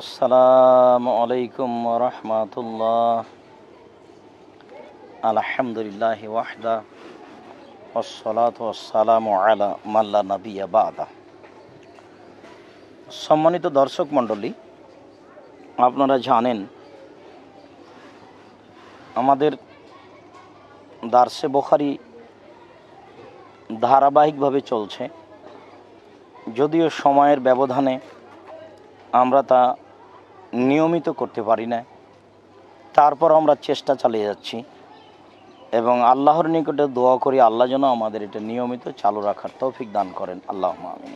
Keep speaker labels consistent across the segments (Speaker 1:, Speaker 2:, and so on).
Speaker 1: আসসালামু আলাইকুম ওয়া রাহমাতুল্লাহ। আলহামদুলিল্লাহি ওয়াহদা ওয়াসসালাতু ওয়াসসালামু আলা মান লা নাবিয়্যা বা'দা। সম্মানিত দর্শক মণ্ডলী, আপনারা জানেন আমাদের দারসে বুখারী ধারাবাহিকভাবে চলছে, যদিও সময়ের ব্যবধানে আমরা তা নিয়মিত করতে পারি না, তারপর আমরা চেষ্টা চালিয়ে যাচ্ছি এবং আল্লাহর নিকটে দোয়া করি আল্লাহ যেন আমাদের এটা নিয়মিত চালু রাখার তৌফিক দান করেন, আল্লাহুম্মা আমিন।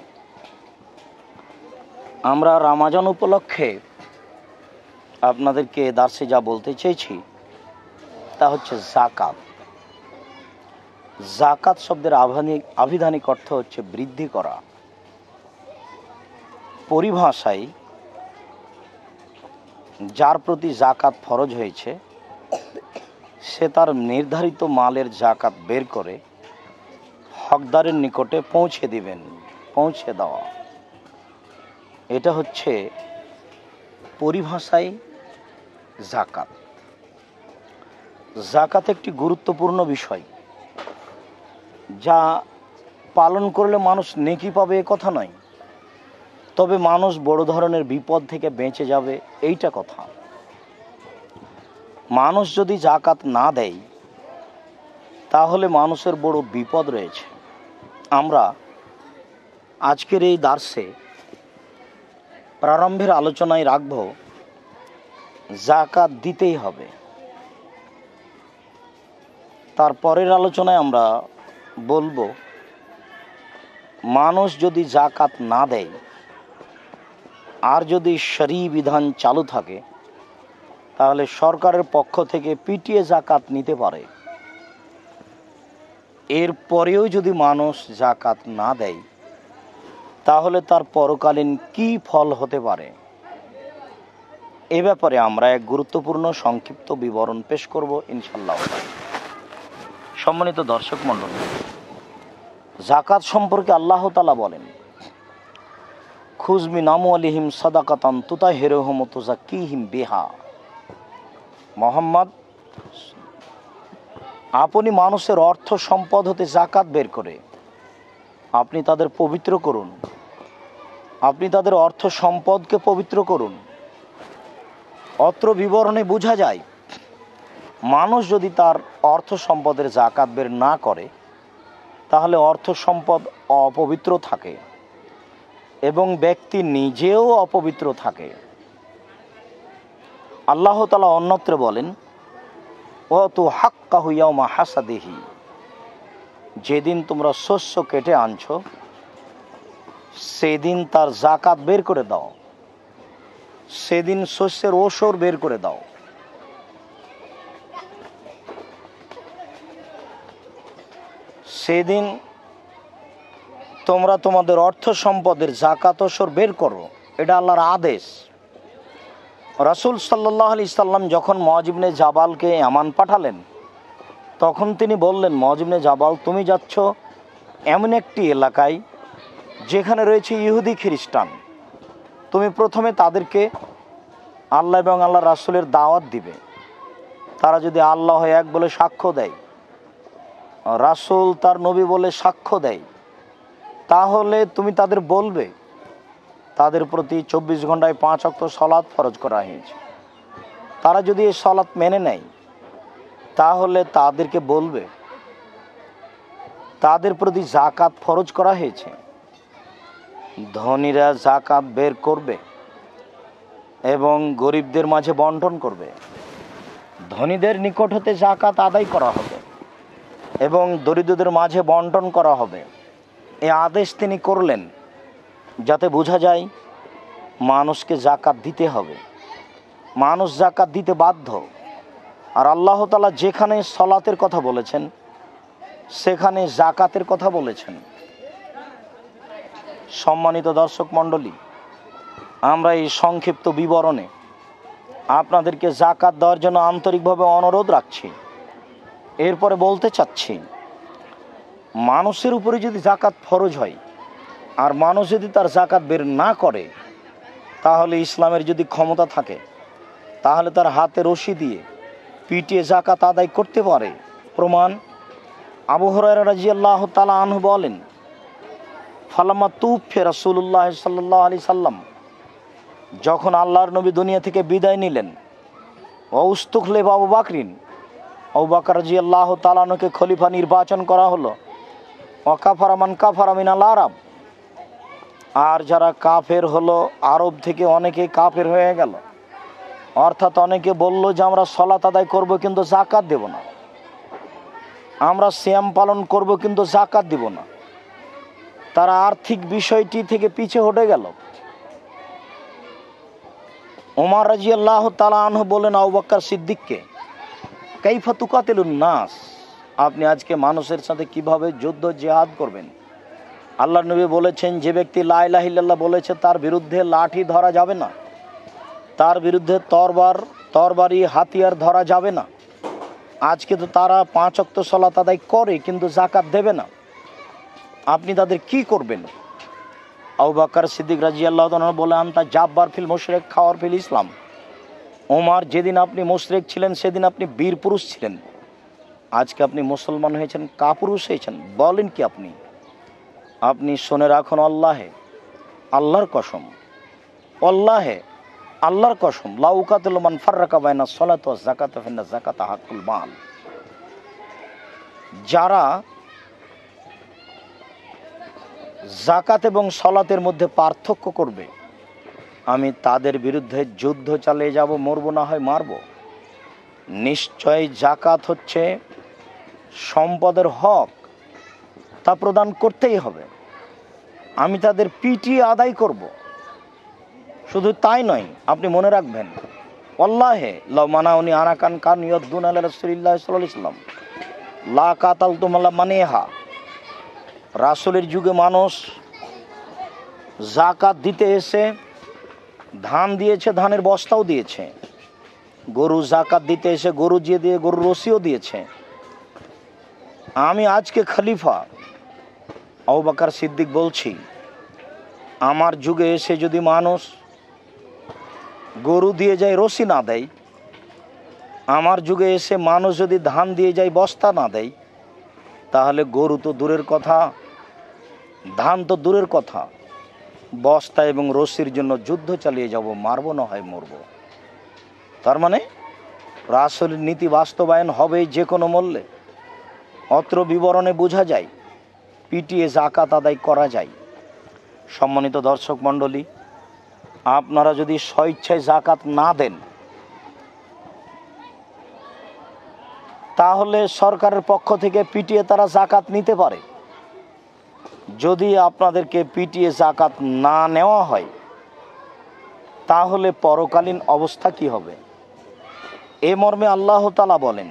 Speaker 1: আমরা রমজান উপলক্ষে আপনাদেরকে দার্সে যা বলতে চেয়েছি তা হচ্ছে যাকাত। যাকাত শব্দের আভিধানিক অর্থ হচ্ছে বৃদ্ধি করা। পরিভাষায় যার প্রতি যাকাত ফরজ হয়েছে সে তার নির্ধারিত মালের যাকাত বের করে হকদারের নিকটে পৌঁছে দেওয়া। এটা হচ্ছে পরিভাষায় যাকাত। যাকাত একটি গুরুত্বপূর্ণ বিষয়, যা পালন করলে মানুষ নেকি পাবে এ কথা নয়, তবে মানুষ বড় ধরনের বিপদ থেকে বেঁচে যাবে এইটা কথা। মানুষ যদি যাকাত না দেয় তাহলে মানুষের বড় বিপদ রয়েছে। আমরা আজকের এই দার্সে প্রারম্ভের আলোচনায় রাখব যাকাত দিতেই হবে। তারপরের আলোচনায় আমরা বলবো মানুষ যদি যাকাত না দেয় আর যদি শরঈ বিধান চালু থাকে তাহলে সরকারের পক্ষ থেকে পিটিয়ে যাকাত নিতে পারে। এরপরেও যদি মানুষ যাকাত না দেয় তাহলে তার পরকালীন কি ফল হতে পারে, এ ব্যাপারে আমরা এক গুরুত্বপূর্ণ সংক্ষিপ্ত বিবরণ পেশ করব ইনশাআল্লাহ। সম্মানিত দর্শক মণ্ডলী, যাকাত সম্পর্কে আল্লাহ তাআলা বলেন, খুয মিন আমওয়ালিহিম সাদাকাতান তুতাহহিরুহুম ওয়া তুযাক্কিহিম বিহা। মুহাম্মদ, আপনি মানুষের অর্থ সম্পদ হতে যাকাত বের করে আপনি তাদের পবিত্র করুন, আপনি তাদের অর্থ সম্পদকে পবিত্র করুন। অত্র বিবরণে বোঝা যায় মানুষ যদি তার অর্থ সম্পদের যাকাত বের না করে তাহলে অর্থ সম্পদ অপবিত্র থাকে এবং ব্যক্তি নিজেও অপবিত্র থাকে। আল্লাহ তাআলা অন্যত্র বলেন, ওয়াতু হাক্কাহু ইয়াওমা হাসাদিহি। যেদিন তোমরা শস্য কেটে আনছো সেদিন তার যাকাত বের করে দাও, সেদিন শস্যের ওসর বের করে দাও। সেদিন তোমরা তোমাদের অর্থ সম্পদের যাকাত ওসর বের করো, এটা আল্লাহর আদেশ। রাসূল সাল্লাল্লাহু আলাইহি সাল্লাম যখন মুআয ইবনে জাবালকে ইয়ামান পাঠালেন তখন তিনি বললেন, মুআয ইবনে জাবাল, তুমি যাচ্ছ এমন একটি এলাকায় যেখানে রয়েছে ইহুদি খ্রিস্টান, তুমি প্রথমে তাদেরকে আল্লাহ এবং আল্লাহ রাসূলের দাওয়াত দিবে। তারা যদি আল্লাহ এক বলে সাক্ষ্য দেয়, রাসূল তার নবী বলে সাক্ষ্য দেয়, তাহলে তুমি তাদের বলবে তাদের প্রতি 24 ঘন্টায় 5 ওয়াক্ত সালাত ফরজ করা হয়েছে। তারা যদি এই সালাত মেনে নেয় তাহলে তাদেরকে বলবে তাদের প্রতি যাকাত ফরজ করা হয়েছে। ধনীরা যাকাত বের করবে এবং গরিবদের মাঝে বন্টন করবে। ধনীদের নিকট হতে যাকাত আদায় করা হবে এবং দরিদ্রদের মাঝে বন্টন করা হবে। এই আদেশ তিনি করলেন যাতে বোঝা যায় মানুষকে যাকাত দিতে হবে, মানুষ যাকাত দিতে বাধ্য। আর আল্লাহ তাআলা যেখানে সালাতের কথা বলেছেন সেখানে যাকাতের কথা বলেছেন। সম্মানিত দর্শক মণ্ডলী, আমরা এই সংক্ষিপ্ত বিবরণে আপনাদেরকে যাকাত দেওয়ার জন্য আন্তরিকভাবে অনুরোধ রাখছি। এরপরে বলতে চাচ্ছি, মানুষের উপরে যদি যাকাত ফরজ হয় আর মানুষ যদি তার যাকাত বের না করে তাহলে ইসলামের যদি ক্ষমতা থাকে তাহলে তার হাতে রশি দিয়ে পিটিয়ে যাকাত আদায় করতে পারে। প্রমাণ, আবু হুরায়রা রাদিয়াল্লাহু তাআলা আনহু বলেন, ফালাম্মা তুফিয়া রাসূলুল্লাহ সাল্লাল্লাহু আলাইহি সাল্লাম, যখন আল্লাহর নবী দুনিয়া থেকে বিদায় নিলেন, ওয়াউস্তুখলিফা আবু বকরিন, আবু বকর রাদিয়াল্লাহু তাআলা আনহুকে খলিফা নির্বাচন করা হলো। ওয়াকাফারা মান কাফারা মিনাল আরব, আর যারা কাফের হলো আরব থেকে অনেকে কাফের হয়ে গেল। অর্থাৎ অনেকে বলল যে আমরা সালাত আদায় করব কিন্তু যাকাত দেব না, আমরা সিয়াম পালন করব কিন্তু যাকাত দেব না। তারা আর্থিক বিষয়টি থেকে পিছে হটে গেল। ওমর রাদিয়াল্লাহু তাআলা আনহু বলেন আবু বকর সিদ্দিককে, কাইফা তুকাতিলুন নাস, আপনি আজকে মানুষের সাথে কিভাবে যুদ্ধ জিহাদ করবেন? আল্লাহর নবী বলেছেন, যে ব্যক্তি লা ইলাহা ইল্লাল্লাহ বলেছে তার বিরুদ্ধে লাঠি ধরা যাবে না, তার বিরুদ্ধে তরবারি হাতিয়ার ধরা যাবে না। আজকে তো তারা 5 ওয়াক্ত সালাত আদায় করে কিন্তু যাকাত দেবে না, আপনি তাদের কি করবেন? আবু বকর সিদ্দিক রাদিয়াল্লাহু তাআলা বলে, আনতা জাব্বার ফিল মুশরিক খাওয়ার ফিল ইসলাম। ওমর, যেদিন আপনি মুশরিক ছিলেন সেদিন আপনি বীর পুরুষ ছিলেন, আজকে আপনি মুসলমান হয়েছেন, কাপুরুষ হয়েছেন, বলেন কি আপনি? আপনি শুনে রাখুন, আল্লাহর কসম, আল্লাহর কসম, লা উকাতিলু মান ফাররাকা বাইনা সলাতি ওয়াজ যাকাতি ফাইন্না যাকাতা হাক্কুল মাল, যারা যাকাত এবং সলাতের মধ্যে পার্থক্য করবে আমি তাদের বিরুদ্ধে যুদ্ধ চালিয়ে যাব, মরবো না হয় মারব। নিশ্চয় যাকাত হচ্ছে সম্পদের হক, তা প্রদান করতেই হবে, আমি তাদের পিটিয়ে আদায় করব। শুধু তাই নয়, আপনি মনে রাখবেন, আল্লাহে লাউ মানাউনি আনাকান কান ইয়াদুন আলা রাসূলিল্লাহ সাল্লাল্লাহু আলাইহি ওয়াসাল্লাম লা কাতালতুম আলা মানিহা। রাসূলের যুগে মানুষ যাকাত দিতে এসে ধান দিয়েছে, ধানের বস্তাও দিয়েছে, গরু যাকাত দিতে এসে গরু দিয়ে গরুর রশিও দিয়েছে। আমি আজকে খলিফা আবু বকর সিদ্দিক বলছি, আমার যুগে এসে যদি মানুষ গরু দিয়ে যায় রশি না দেয়, আমার যুগে এসে মানুষ যদি ধান দিয়ে যায় বস্তা না দেয়, তাহলে গরু তো দূরের কথা, ধান তো দূরের কথা, বস্তা এবং রশির জন্য যুদ্ধ চালিয়ে যাব, মারবো না হয় মরব। তার মানে রাসূলের নীতি বাস্তবায়ন হবে যে কোনো মূল্যে। অত্র বিবরণে বোঝা যায় পিটিয়ে যাকাত আদায় করা যায়। সম্মানিত দর্শক মণ্ডলী, আপনারা যদি স্বেচ্ছায় যাকাত না দেন তাহলে সরকারের পক্ষ থেকে পিটিয়ে তারা যাকাত নিতে পারে। যদি আপনাদেরকে পিটিয়ে যাকাত না নেওয়া হয় তাহলে পরকালীন অবস্থা কি হবে? এ মর্মে আল্লাহ তাআলা বলেন,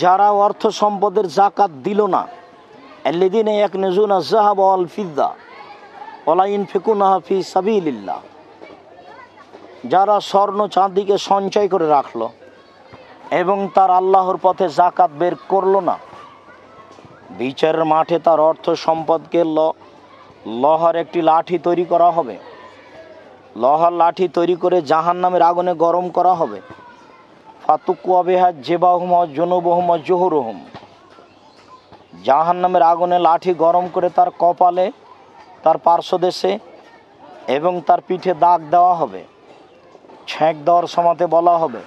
Speaker 1: যারা অর্থ সম্পদের যাকাত দিল না, আল্লাযীনা ইয়াকনিজুনা আয-যাহাবা ওয়াল ফিদ্দা ওয়া লা ইউনফিকুনাহা ফি সাবিলিল্লাহ, যারা স্বর্ণ চাঁদিকে সঞ্চয় করে রাখলো এবং তার আল্লাহর পথে যাকাত বের করলো না, বিচারের মাঠে তার অর্থ সম্পদকে লোহার একটি লাঠি তৈরি করা হবে, লোহার লাঠি তৈরি করে জাহান্নামের আগুনে গরম করা হবে। ফাতুকুয়া বিহা জিবাহুম ওয়া জুনুবুহুম ওয়া জুহুরুহুম, জাহান্নামের আগুনে লাঠি গরম করে তার কপালে, তার পার্শ্বদেশে এবং তার পিঠে দাগ দেওয়া হবে। ছ্যাঁক দেওয়ার সময়তে বলা হবে,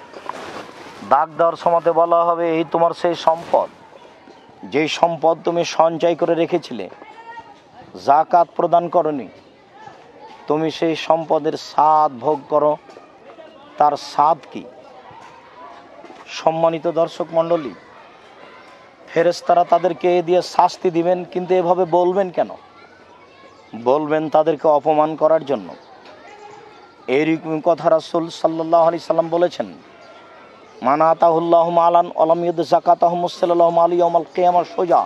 Speaker 1: দাগ দেওয়ার সময়তে বলা হবে, এই তোমার সেই সম্পদ, যেই সম্পদ তুমি সঞ্চয় করে রেখেছিলে, যাকাত প্রদান করনি, তুমি সেই সম্পদের স্বাদ ভোগ করো, তার স্বাদ কি? সম্মানিত দর্শক মণ্ডলী, ফেরেশতারা তাদেরকে এ দিয়ে শাস্তি দিবেন, কিন্তু এভাবে বলবেন কেন? বলবেন তাদেরকে অপমান করার জন্য। এইরকম কথা রাসূল সাল্লাল্লাহু আলাইহি সাল্লাম বলেছেন, মান আতাহুল্লাহু মালান ওয়ালাম ইউদ যাকাতাহু মুসাল্লাল্লাহু আলাইহি ইয়াউমাল কিয়ামাহ সোজা।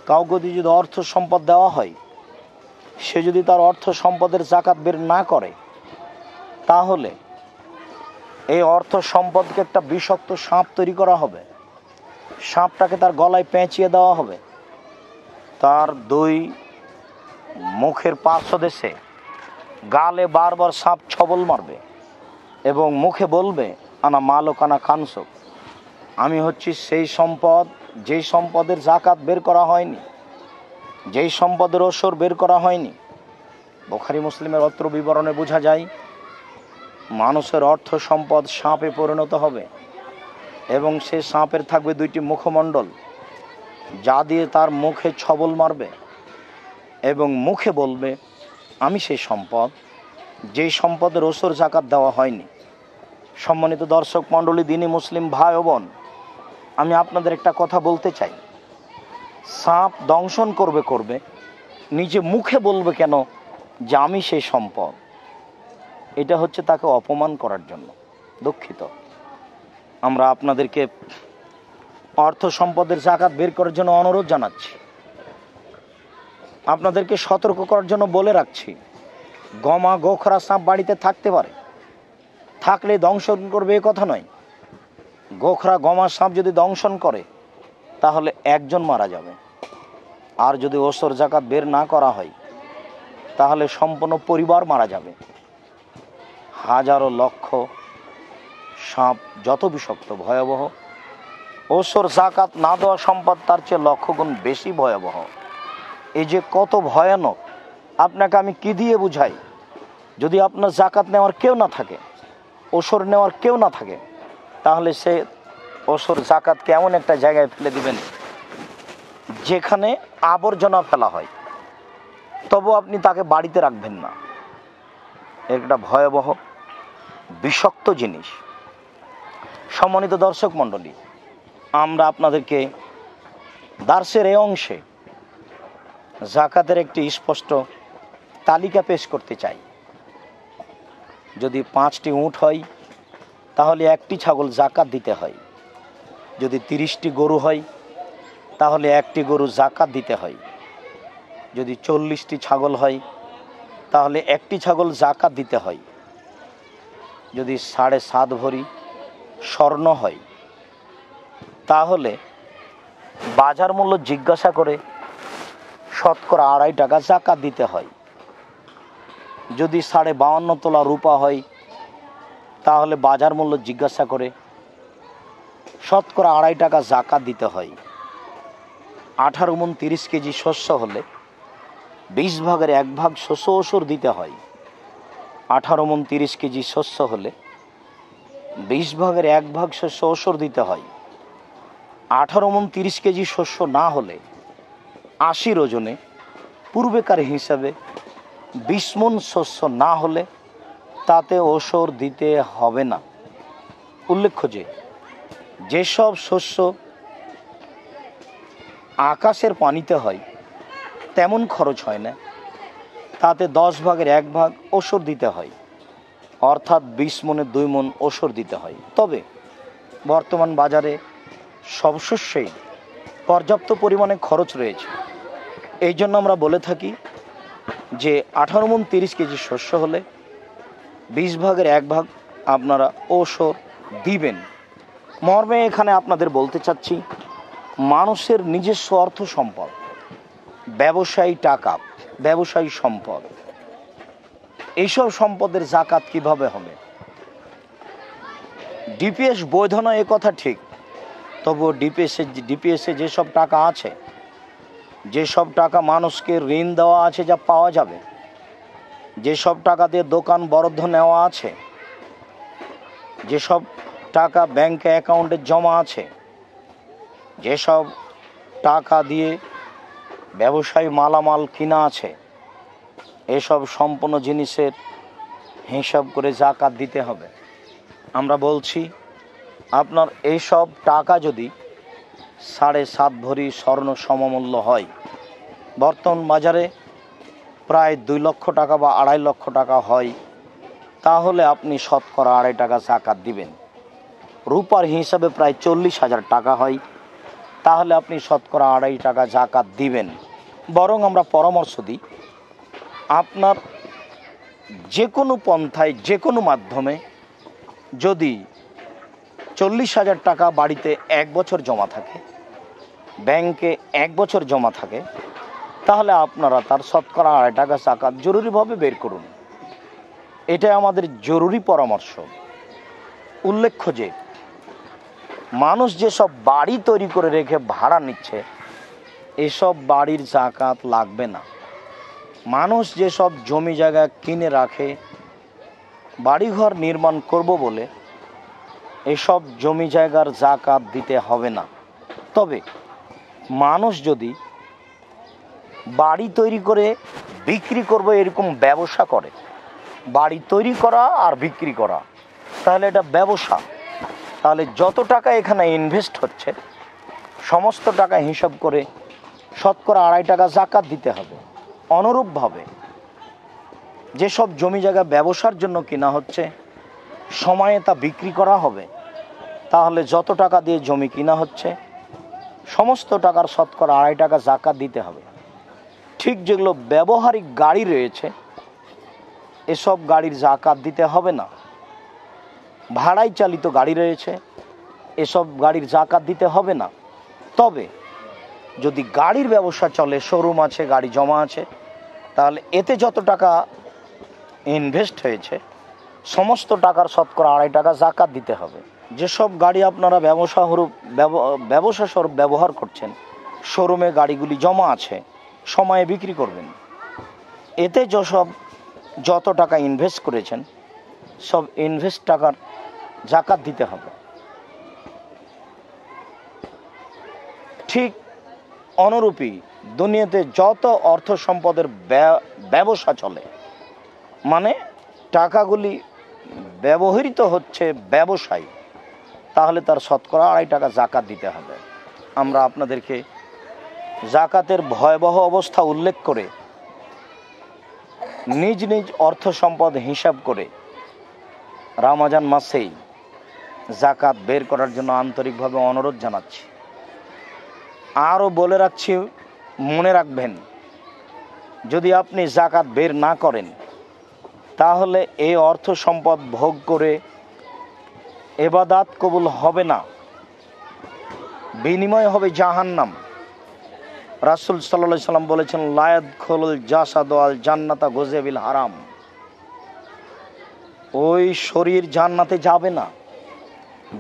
Speaker 1: কাউকে যদি অর্থ সম্পদ দেওয়া হয়, সে যদি তার অর্থ সম্পদের যাকাত বের না করে, তাহলে এই অর্থ সম্পদকে একটা বিষাক্ত সাপ তৈরি করা হবে, সাপটাকে তার গলায় পেঁচিয়ে দেওয়া হবে, তার 2 মুখের পার্শ্বদেশে গালে বারবার সাপ ছবল মারবে এবং মুখে বলবে আনা মালক আনা কানসক, আমি হচ্ছি সেই সম্পদ যেই সম্পদের জাকাত বের করা হয়নি, যেই সম্পদের ওসর বের করা হয়নি। বুখারী মুসলিমের অত্র বিবরণে বোঝা যায় মানুষের অর্থ সম্পদ সাপে পরিণত হবে এবং সে সাপের থাকবে দুইটি মুখমণ্ডল, যা দিয়ে তার মুখে ছবল মারবে এবং মুখে বলবে আমি সেই সম্পদ যেই সম্পদের ওসর জাকাত দেওয়া হয়নি। সম্মানিত দর্শক মণ্ডলী, দিনী মুসলিম ভাই ও বোন, আমি আপনাদের একটা কথা বলতে চাই। সাপ দংশন করবে নিজে মুখে বলবে কেন যে আমি সেই সম্পদ? এটা হচ্ছে তাকে অপমান করার জন্য। দুঃখিত, আমরা আপনাদেরকে অর্থ সম্পদের জাকাত বের করার জন্য অনুরোধ জানাচ্ছি, আপনাদেরকে সতর্ক করার জন্য বলে রাখছি। গমা গোখরা সাপ বাড়িতে থাকতে পারে, থাকলে দংশন করবে এ কথা নয়। গোখরা গমা সাপ যদি দংশন করে তাহলে একজন মারা যাবে, আর যদি ওসর জাকাত বের না করা হয় তাহলে সম্পূর্ণ পরিবার মারা যাবে। হাজারো লক্ষ সাপ যত বিষাক্ত ভয়াবহ, ওসর জাকাত না দেওয়া সম্পদ তার চেয়ে লক্ষ গুণ বেশি ভয়াবহ। এই যে কত ভয়ানক, আপনাকে আমি কি দিয়ে বুঝাই? যদি আপনার জাকাত নেওয়ার কেউ না থাকে, ওসর নেওয়ার কেউ না থাকে, তাহলে সে ওসর জাকাতকে এমন একটা জায়গায় ফেলে দিবেন যেখানে আবর্জনা ফেলা হয়, তবু আপনি তাকে বাড়িতে রাখবেন না। একটা ভয়াবহ বিষাক্ত জিনিস। সম্মানিত দর্শক মণ্ডলী, আমরা আপনাদেরকে দার্সের এই অংশে জাকাতের একটি স্পষ্ট তালিকা পেশ করতে চাই। যদি 5টি উট হয় তাহলে 1টি ছাগল জাকাত দিতে হয়। যদি 30টি গরু হয় তাহলে 1টি গরু জাকাত দিতে হয়। যদি 40টি ছাগল হয় তাহলে 1টি ছাগল জাকাত দিতে হয়। যদি 7.5 ভরি স্বর্ণ হয় তাহলে বাজার মূল্য জিজ্ঞাসা করে শতকরা 2.5 টাকা জাকাত দিতে হয়। যদি 52.5 তোলা রূপা হয় তাহলে বাজার মূল্য জিজ্ঞাসা করে শতকরা 2.5 টাকা জাকাত দিতে হয়। 18 মণ 30 কেজি শস্য হলে 20 ভাগের 1 ভাগ শস্য ওসর দিতে হয়। 18 মণ 30 কেজি শস্য হলে 20 ভাগের 1 ভাগ শস্য ওসর দিতে হয়। 18 মণ 30 কেজি শস্য না হলে 80 ওজনে পূর্বেকার হিসাবে 20 মণ শস্য না হলে তাতে ওসর দিতে হবে না। উল্লেখ্য যে যেসব শস্য আকাশের পানিতে হয় তেমন খরচ হয় না, তাতে 10 ভাগের 1 ভাগ ওসর দিতে হয়, অর্থাৎ 20 মণে 2 মণ ওসর দিতে হয়। তবে বর্তমান বাজারে সব শস্যেই পর্যাপ্ত পরিমাণে খরচ রয়েছে। এই জন্য আমরা বলে থাকি যে 18 মণ 30 কেজি শস্য হলে 20 ভাগের 1 ভাগ আপনারা ওসর দিবেন। মর্মে এখানে আপনাদের বলতে চাচ্ছি, মানুষের নিজস্ব অর্থ সম্পদ, ব্যবসায়ী টাকা, ব্যবসায়ী সম্পদ, এইসব সম্পদের জাকাত কিভাবে হবে? ডিপিএস বৈধ নয় এ কথা ঠিক, তবুও ডিপিএসে যেসব টাকা আছে, যেসব টাকা মানুষকে ঋণ দেওয়া আছে যা পাওয়া যাবে, যেসব টাকা দিয়ে দোকান বরাদ্দ নেওয়া আছে, যেসব টাকা ব্যাংকে অ্যাকাউন্টে জমা আছে, যেসব টাকা দিয়ে ব্যবসায়ী মালামাল কিনা আছে, এসব সম্পূর্ণ জিনিসের হিসাব করে জাকাত দিতে হবে। আমরা বলছি, আপনার এইসব টাকা যদি 7.5 ভরি স্বর্ণ সমমূল্য হয়, বর্তমান বাজারে প্রায় 2 লক্ষ টাকা বা 2.5 লক্ষ টাকা হয়, তাহলে আপনি শতকরা 2.5 টাকা জাকাত দিবেন। রূপার হিসাবে প্রায় 40,000 টাকা হয়, তাহলে আপনি শতকরা 2.5 টাকা জাকাত দিবেন। বরং আমরা পরামর্শ দিই, আপনার যে কোনো পন্থায়, যে কোনো মাধ্যমে যদি 40,000 টাকা বাড়িতে 1 বছর জমা থাকে, ব্যাংকে 1 বছর জমা থাকে, তাহলে আপনারা তার শতকরা 2.5 টাকা যাকাত জরুরিভাবে বের করুন। এটাই আমাদের জরুরি পরামর্শ। উল্লেখ্য যে মানুষ যেসব বাড়ি তৈরি করে রেখে ভাড়া নিচ্ছে, এসব বাড়ির যাকাত লাগবে না। মানুষ যেসব জমি জায়গা কিনে রাখে বাড়িঘর নির্মাণ করব বলে, এসব জমি জায়গার যাকাত দিতে হবে না। তবে মানুষ যদি বাড়ি তৈরি করে বিক্রি করব এরকম ব্যবসা করে, বাড়ি তৈরি করা আর বিক্রি করা, তাহলে এটা ব্যবসা। তাহলে যত টাকা এখানে ইনভেস্ট হচ্ছে সমস্ত টাকা হিসাব করে শতকরা 2.5 টাকা যাকাত দিতে হবে। অনুরূপভাবে যেসব জমি জায়গা ব্যবসার জন্য কিনা হচ্ছে, সময়ে তা বিক্রি করা হবে, তাহলে যত টাকা দিয়ে জমি কিনা হচ্ছে সমস্ত টাকার শতকরা 2.5 টাকা যাকাত দিতে হবে। ঠিক যেগুলো ব্যবহারিক গাড়ি রয়েছে, এসব গাড়ির যাকাত দিতে হবে না। ভাড়ায় চালিত গাড়ি রয়েছে, এসব গাড়ির যাকাত দিতে হবে না। তবে যদি গাড়ির ব্যবসা চলে, শোরুম আছে, গাড়ি জমা আছে, তাহলে এতে যত টাকা ইনভেস্ট হয়েছে সমস্ত টাকার শতকরা 2.5 টাকা যাকাত দিতে হবে। যেসব গাড়ি আপনারা ব্যবসা স্বরূপ ব্যবহার করছেন, শোরুমে গাড়িগুলি জমা আছে, সময়ে বিক্রি করবেন। এতে যত টাকা ইনভেস্ট করেছেন সব ইনভেস্ট টাকার যাকাত দিতে হবে। ঠিক অনুরূপী দুনিয়াতে যত অর্থ সম্পদের ব্যবসা চলে, মানে টাকাগুলি ব্যবহৃত হচ্ছে ব্যবসায়, তাহলে তার শতকরা 2.5 টাকা যাকাত দিতে হবে। আমরা আপনাদেরকে যাকাতের ভয়াবহ অবস্থা উল্লেখ করে নিজ নিজ অর্থ সম্পদ হিসাব করে রমজান মাসেই যাকাত বের করার জন্য আন্তরিকভাবে অনুরোধ জানাচ্ছি। আরও বলে রাখছি, মনে রাখবেন, যদি আপনি যাকাত বের না করেন তাহলে এই অর্থ সম্পদ ভোগ করে ইবাদত কবুল হবে না, বিনিময় হবে জাহান্নাম। রাসূল সাল্লাল্লাহু আলাইহি সাল্লাম বলেছেন, লা ইয়াদখুলুল জাসাদু আল জান্নাতা গুযবিল হারাম। ওই শরীর জান্নাতে যাবে না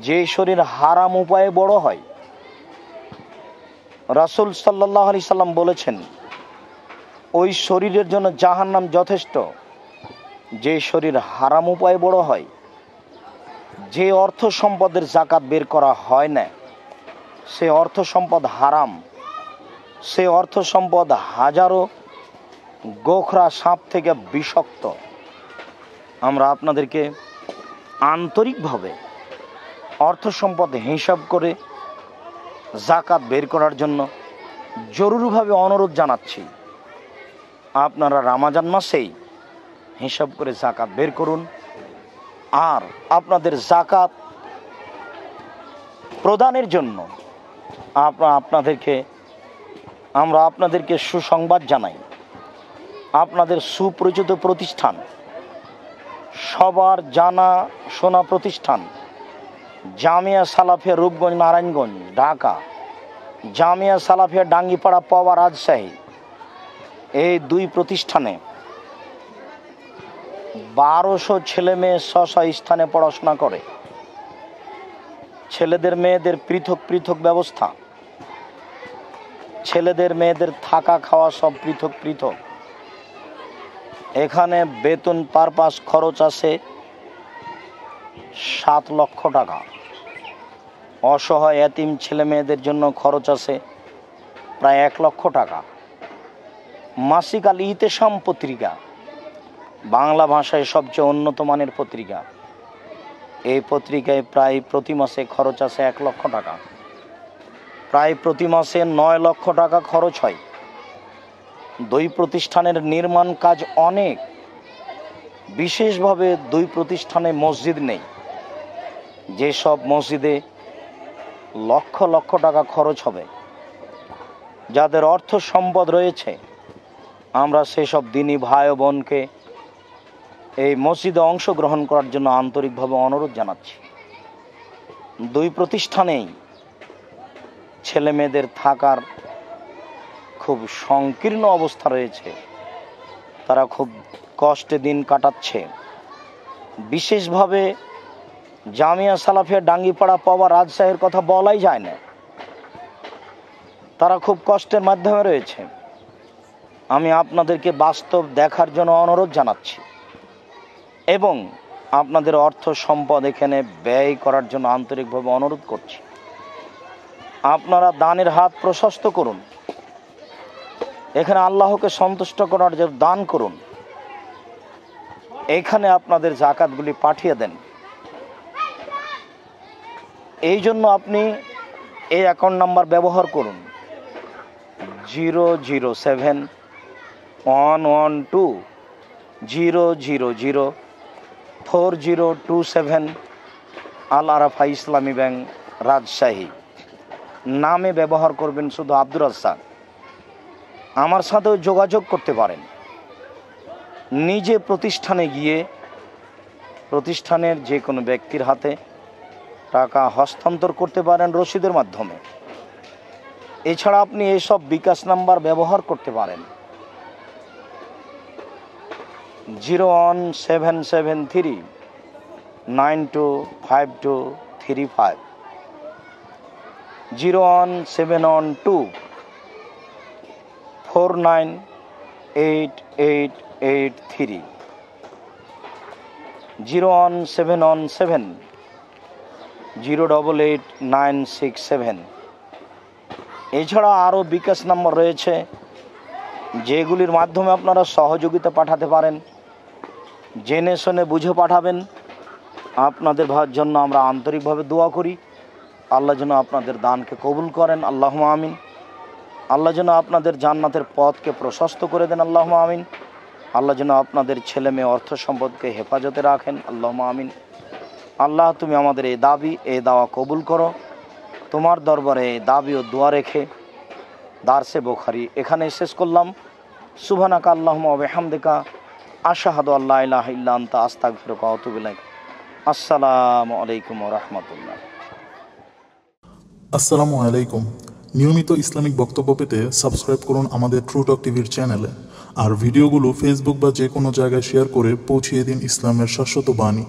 Speaker 1: যে শরীর হারাম উপায়ে বড় হয়। রাসূল সাল্লাল্লাহু আলাইহি সাল্লাম বলেছেন, ওই শরীরের জন্য জাহান্নাম যথেষ্ট যে শরীর হারাম উপায়ে বড় হয়। যে অর্থ সম্পদের যাকাত বের করা হয় না, সে অর্থ সম্পদ হারাম। সে অর্থ সম্পদ হাজারো গোখরা সাপ থেকে বিষাক্ত। আমরা আপনাদেরকে আন্তরিকভাবে অর্থ সম্পদ হিসাব করে যাকাত বের করার জন্য জরুরিভাবে অনুরোধ জানাচ্ছি। আপনারা রমজান মাসেই হিসাব করে যাকাত বের করুন। আর আপনাদের যাকাত প্রদানের জন্য আমরা আপনাদেরকে সুসংবাদ জানাই। আপনাদের সুপরিচিত প্রতিষ্ঠান, সবার জানা শোনা প্রতিষ্ঠান জামিয়া সালাফিয়া রূপগঞ্জ নারায়ণগঞ্জ ঢাকা, জামিয়া সালাফিয়া ডাঙ্গিপাড়া পাওয়া রাজশাহী, এই দুই প্রতিষ্ঠানে 1200 ছেলে মেয়ে স্ব স্থানে পড়াশোনা করে। ছেলেদের মেয়েদের পৃথক পৃথক ব্যবস্থা, ছেলেদের মেয়েদের থাকা খাওয়া সব পৃথক পৃথক। এখানে বেতন পারপাস খরচ আছে 7 লক্ষ টাকা। অসহায় এতিম ছেলে মেয়েদের জন্য খরচ আছে প্রায় 1 লক্ষ টাকা। মাসিক আল ইতেসাম পত্রিকা বাংলা ভাষায় সবচেয়ে উন্নত মানের পত্রিকা। এই পত্রিকায় প্রায় প্রতি মাসে খরচ আছে 1 লক্ষ টাকা। প্রায় প্রতি মাসে 9 লক্ষ টাকা খরচ হয়। দুই প্রতিষ্ঠানের নির্মাণ কাজ অনেক। বিশেষভাবে দুই প্রতিষ্ঠানে মসজিদ নেই। যেসব মসজিদে লক্ষ লক্ষ টাকা খরচ হবে, যাদের অর্থ সম্পদ রয়েছে, আমরা সেসব দিনী ভাই ও বোনকে এই মসজিদে অংশগ্রহণ করার জন্য আন্তরিকভাবে অনুরোধ জানাচ্ছি। দুই প্রতিষ্ঠানেই ছেলে মেয়েদের থাকার খুব সংকীর্ণ অবস্থা রয়েছে, তারা খুব কষ্টে দিন কাটাচ্ছে। বিশেষভাবে জামিয়া সালাফিয়া ডাঙ্গিপাড়া পাওয়া রাজশাহীর কথা বলাই যায় না, তারা খুব কষ্টের মাধ্যমে রয়েছে। আমি আপনাদেরকে বাস্তব দেখার জন্য অনুরোধ জানাচ্ছি এবং আপনাদের অর্থ সম্পদ এখানে ব্যয় করার জন্য আন্তরিকভাবে অনুরোধ করছি। আপনারা দানের হাত প্রশস্ত করুন, এখানে আল্লাহকে সন্তুষ্ট করার জন্য দান করুন, এখানে আপনাদের জাকাতগুলি পাঠিয়ে দেন। এই জন্য আপনি এই অ্যাকাউন্ট নাম্বার ব্যবহার করুন 0071120004027 আল আরাফা ইসলামী ব্যাংক রাজশাহী। নামে ব্যবহার করবেন শুধু আব্দুর রাজ্জাক। আমার সাথেও যোগাযোগ করতে পারেন। নিজে প্রতিষ্ঠানে গিয়ে প্রতিষ্ঠানের যে কোনো ব্যক্তির হাতে টাকা হস্তান্তর করতে পারেন রসিদের মাধ্যমে। এছাড়া আপনি এইসব বিকাশ নাম্বার ব্যবহার করতে পারেন 01773925235, 01712498883, 01717088967। এছাড়া আরও বিকাশ নাম্বার রয়েছে যেগুলির মাধ্যমে আপনারা সহযোগিতা পাঠাতে পারেন। জেনে শুনে বুঝে পাঠাবেন। আপনাদের জন্য আমরা আন্তরিকভাবে দোয়া করি। আল্লাহ যেন আপনাদের দানকে কবুল করেন, আল্লাহুম্মা আমিন। আল্লাহ যেন আপনাদের জান্নাতের পথকে প্রশস্ত করে দেন, আল্লাহুম্মা আমিন। আল্লাহ যেন আপনাদের ছেলে মেয়ে অর্থ সম্পদকে হেফাজতে রাখেন, আল্লাহুম্মা আমিন। আল্লাহ তুমি আমাদের এই দাবি এই দাওয়া কবুল করো। তোমার দরবারে এই দাবি ও দোয়া রেখে দারসে বুখারী এখানে শেষ করলাম। সুবহানাকা আল্লাহুম্মা ওয়া বিহামদিকা আশহাদু আল্লা ইলাহা ইল্লা আনতা আস্তাগফিরুকা ওয়া আতুবু ইলাইক। আসসালামু আলাইকুম ওয়া রাহমাতুল্লাহ।
Speaker 2: আসসালামু আলাইকুম। নিয়মিত ইসলামিক বক্তব্য পেতে সাবস্ক্রাইব করুন আমাদের ট্রু টক টিভির চ্যানেলে। আর ভিডিওগুলো ফেসবুক বা যে কোনো জায়গায় শেয়ার করে পৌঁছিয়ে দিন ইসলামের শাশ্বত বাণী।